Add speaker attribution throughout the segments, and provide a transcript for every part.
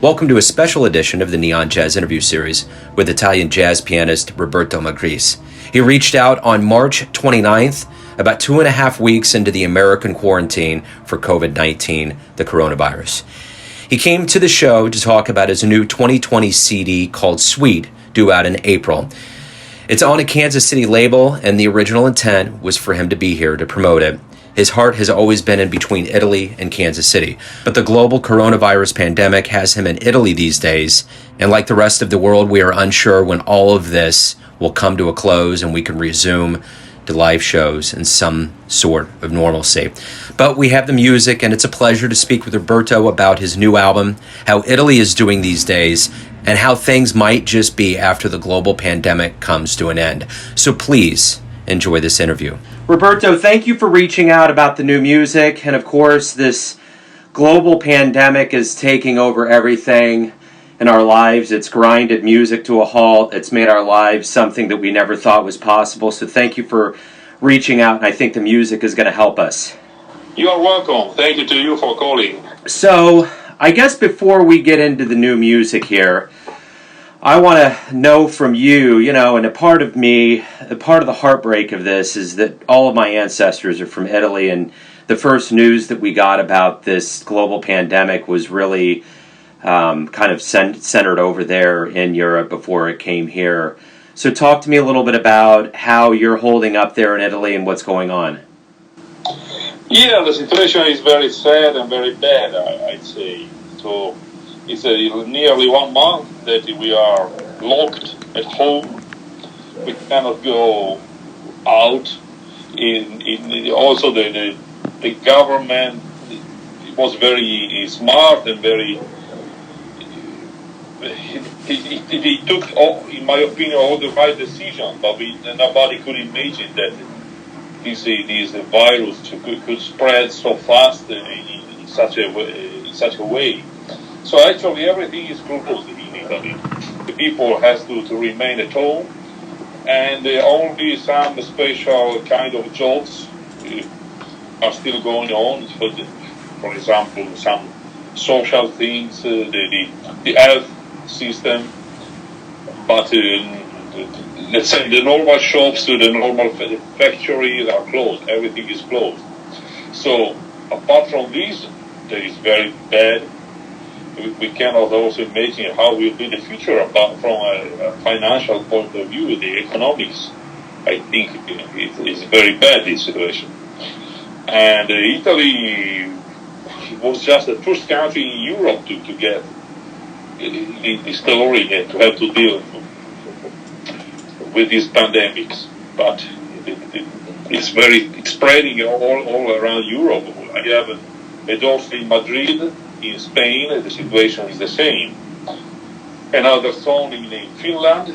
Speaker 1: Welcome to a special edition of the Neon Jazz interview series with Italian jazz pianist Roberto Magris. He reached out on March 29th, about 2.5 weeks into the American quarantine for COVID-19, the coronavirus. He came to the show to talk about his new 2020 CD called Sweet, due out in April. It's on a Kansas City label, and the original intent was for him to be here to promote it. His heart has always been in between Italy and Kansas City, but the global coronavirus pandemic has him in Italy these days, and like the rest of the world, we are unsure when all of this will come to a close and we can resume to live shows and some sort of normalcy. But we have the music, and it's a pleasure to speak with Roberto about his new album, how Italy is doing these days, and how things might just be after the global pandemic comes to an end. So please enjoy this interview. Roberto, thank you for reaching out about the new music. And of course, this global pandemic is taking over everything in our lives. It's grinded music to a halt. It's made our lives something that we never thought was possible. So thank you for reaching out. And I think the music is going to help us.
Speaker 2: You are welcome. Thank you to you for calling.
Speaker 1: So I guess before we get into the new music here, I want to know from you, and a part of the heartbreak of this is that all of my ancestors are from Italy, and the first news that we got about this global pandemic was really kind of centered over there in Europe before it came here. So talk to me a little bit about how you're holding up there in Italy and what's going on.
Speaker 2: Yeah, the situation is very sad and very bad, I'd say. So it's nearly 1 month that we are locked at home. We cannot go out. Also, the government was very smart and very. He took, in my opinion, all the right decisions, but nobody could imagine that this virus could spread so fast in such a way. So actually everything is closed in Italy. The people has to remain at home, and only some special kind of jobs are still going on. For example, some social things, the health system, but let's say the normal shops, the normal factories are closed. Everything is closed. So apart from this, that is very bad. We cannot also imagine how will be the future apart from a financial point of view, the economics. I think it's very bad, this situation. And Italy was just the first country in Europe to get the story and to have to deal with these pandemics. But it's spreading all around Europe. I have a daughter in Madrid. In Spain, the situation is the same. Another zone in Finland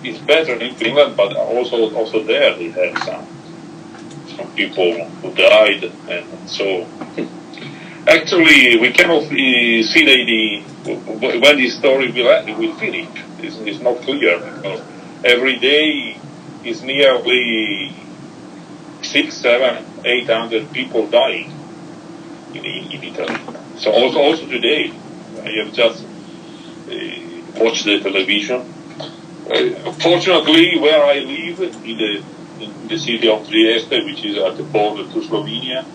Speaker 2: is better in Finland, but also there they have some people who died, and so actually we cannot see when this story will finish. It's not clear because every day is nearly 600, 700, 800 people dying in Italy. So also today, I have just watched the television. Fortunately, where I live, in the city of Trieste, which is at the border to Slovenia,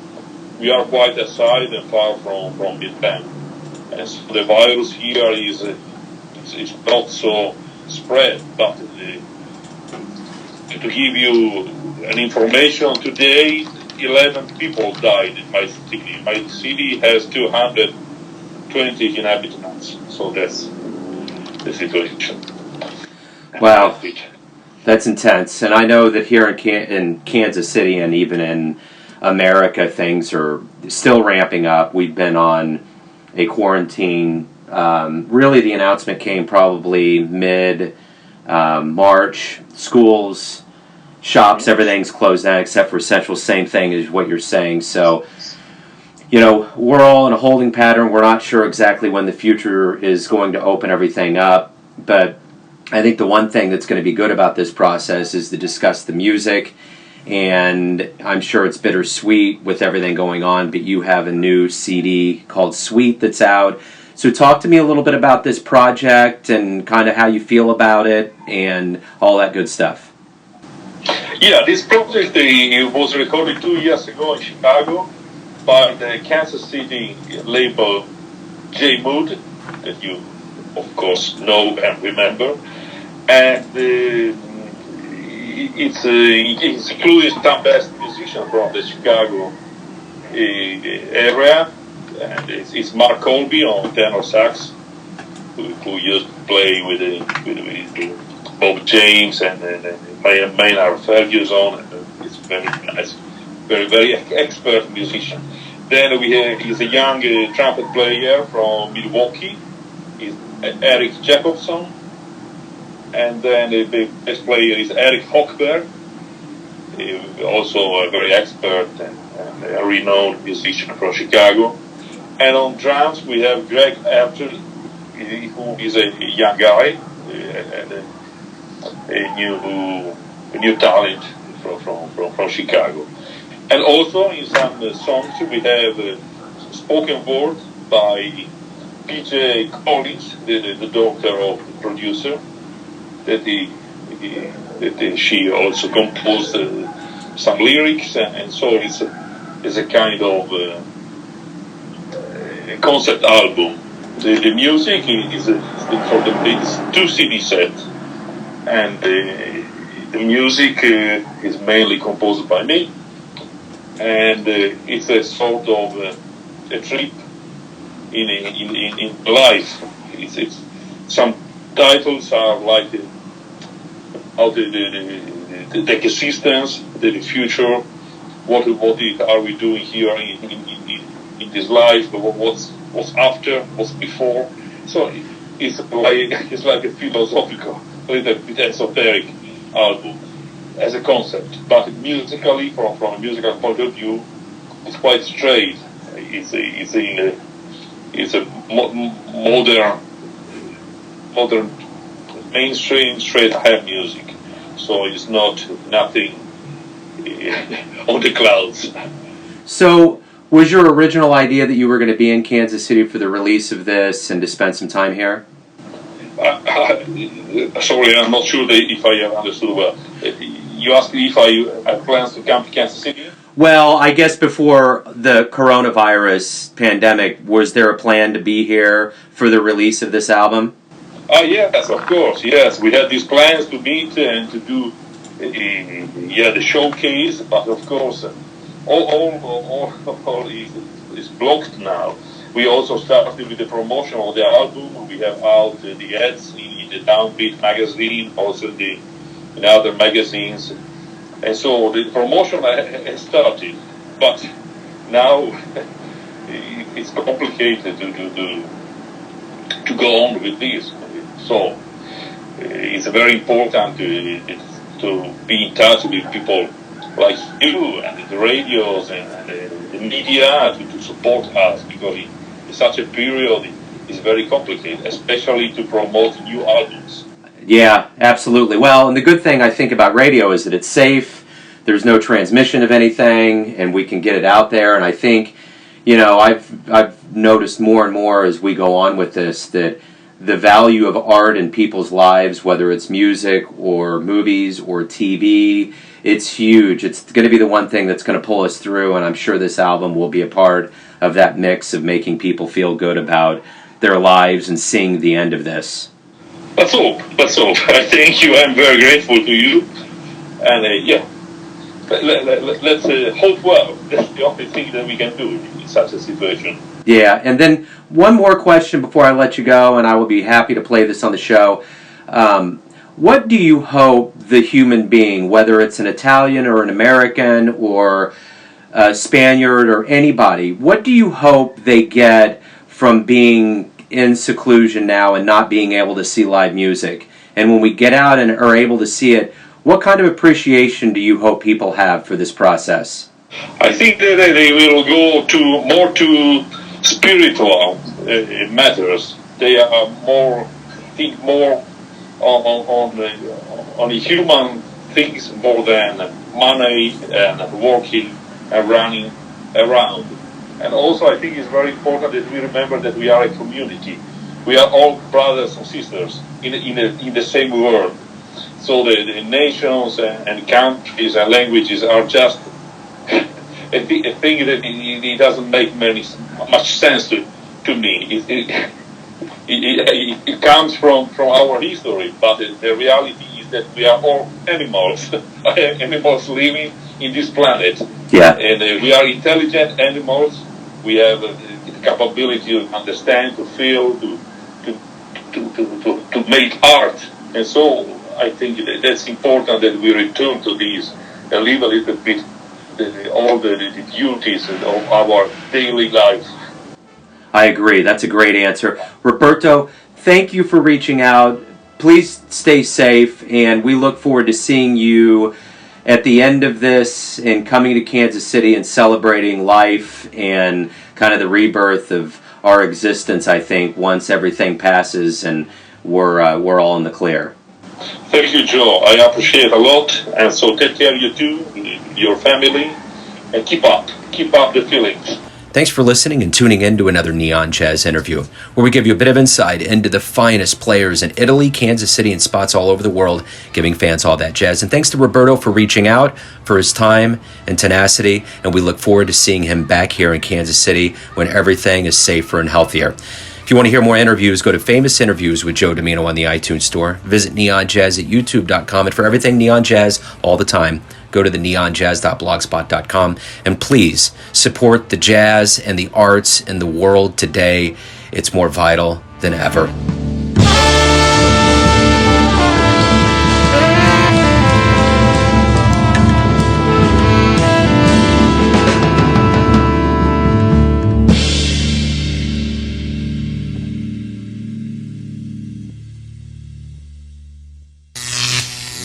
Speaker 2: we are quite aside and far from Vietnam. And so the virus here is not so spread. But to give you an information, today 11 people died in my city. My city has 220 inhabitants, so that's the situation.
Speaker 1: Wow, that's intense. And I know that here in Kansas City and even in America, things are still ramping up. We've been on a quarantine. Really, the announcement came probably mid-March. Schools, shops, everything's closed down except for essential. Same thing as what you're saying. So, we're all in a holding pattern. We're not sure exactly when the future is going to open everything up. But I think the one thing that's going to be good about this process is to discuss the music and I'm sure it's bittersweet with everything going on, but you have a new CD called Sweet that's out. So talk to me a little bit about this project and kind of how you feel about it and all that good stuff.
Speaker 2: Yeah, this project was recorded 2 years ago in Chicago by the Kansas City label J Mood, that you of course know and remember, and it's including some best musicians from the Chicago area, and it's Mark Colby on tenor sax, who used to play with Bob James and Maynard Ferguson, and it's very nice, very expert musician. Then he's a young trumpet player from Milwaukee, is Eric Jacobson. And then the bass player is Eric Hochberg, also a very expert and a renowned musician from Chicago. And on drums we have Greg Archer, who is a young guy and a new talent from Chicago. And also in some songs we have spoken word by P.J. Collins, the daughter of the producer, that she also composed some lyrics, and so it's a kind of concept album. The music is for the 2 CD set, and the music is mainly composed by me, and it's a sort of a trip in life. It's some titles are like how the existence, the future, what are we doing here in this life, what's after, what's before. So it's like a philosophical, a little bit esoteric album as a concept, but musically, from a musical point of view, it's quite straight. It's a modern mainstream straight ahead music, so it's nothing on the clouds.
Speaker 1: So was your original idea that you were going to be in Kansas City for the release of this and to spend some time here?
Speaker 2: Sorry, I'm not sure if I understood well. You asked me if I have plans to come to Kansas City?
Speaker 1: Well, I guess before the coronavirus pandemic, was there a plan to be here for the release of this album?
Speaker 2: Yes, of course, yes. We had these plans to meet and to do the showcase, but of course all is blocked now. We also started with the promotion of the album. We have out the ads in the Downbeat magazine, also in other magazines. And so the promotion has started, but now it's complicated to go on with this. So it's very important to be in touch with people like you and the radios and the media to support us, because in such a period it's very complicated, especially to promote new albums.
Speaker 1: Yeah, absolutely. Well, and the good thing I think about radio is that it's safe, there's no transmission of anything, and we can get it out there. And I think, I've noticed more and more as we go on with this that the value of art in people's lives, whether it's music or movies or TV, it's huge. It's going to be the one thing that's going to pull us through, and I'm sure this album will be a part of that mix of making people feel good about their lives and seeing the end of this.
Speaker 2: Let's hope. I thank you. I'm very grateful to you. And let's hope well. That's the only thing that we can do in such a situation.
Speaker 1: Yeah, and then one more question before I let you go, and I will be happy to play this on the show. What do you hope the human being, whether it's an Italian or an American or a Spaniard or anybody, what do you hope they get from being in seclusion now and not being able to see live music? And when we get out and are able to see it, what kind of appreciation do you hope people have for this process?
Speaker 2: I think that they will go more to spiritual matters. They are think more on the human things more than money and working and running around. And also I think it's very important that we remember that we are a community. We are all brothers and sisters in the same world. So the nations and countries and languages are just a thing that it doesn't make much sense to me. It comes from our history, but the reality is that we are all animals, animals living in this planet.
Speaker 1: Yeah.
Speaker 2: And we are intelligent animals. We have the capability to understand, to feel, to make art. And so I think that's important that we return to this and live a little bit all the duties of our daily life.
Speaker 1: I agree. That's a great answer. Roberto, thank you for reaching out. Please stay safe, and we look forward to seeing you at the end of this and coming to Kansas City and celebrating life and kind of the rebirth of our existence, I think, once everything passes and we're all in the clear.
Speaker 2: Thank you, Joe. I appreciate it a lot. And so take care of you too, your family, and keep up the feelings.
Speaker 1: Thanks for listening and tuning in to another Neon Jazz interview, where we give you a bit of insight into the finest players in Italy, Kansas City, and spots all over the world, giving fans all that jazz. And thanks to Roberto for reaching out, for his time and tenacity, and we look forward to seeing him back here in Kansas City when everything is safer and healthier. If you want to hear more interviews, go to Famous Interviews with Joe Domino on the iTunes Store. Visit neonjazz at youtube.com, and for everything Neon Jazz all the time, go to the neonjazz.blogspot.com, and please support the jazz and the arts in the world today. It's more vital than ever.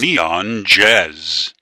Speaker 3: Neon Jazz.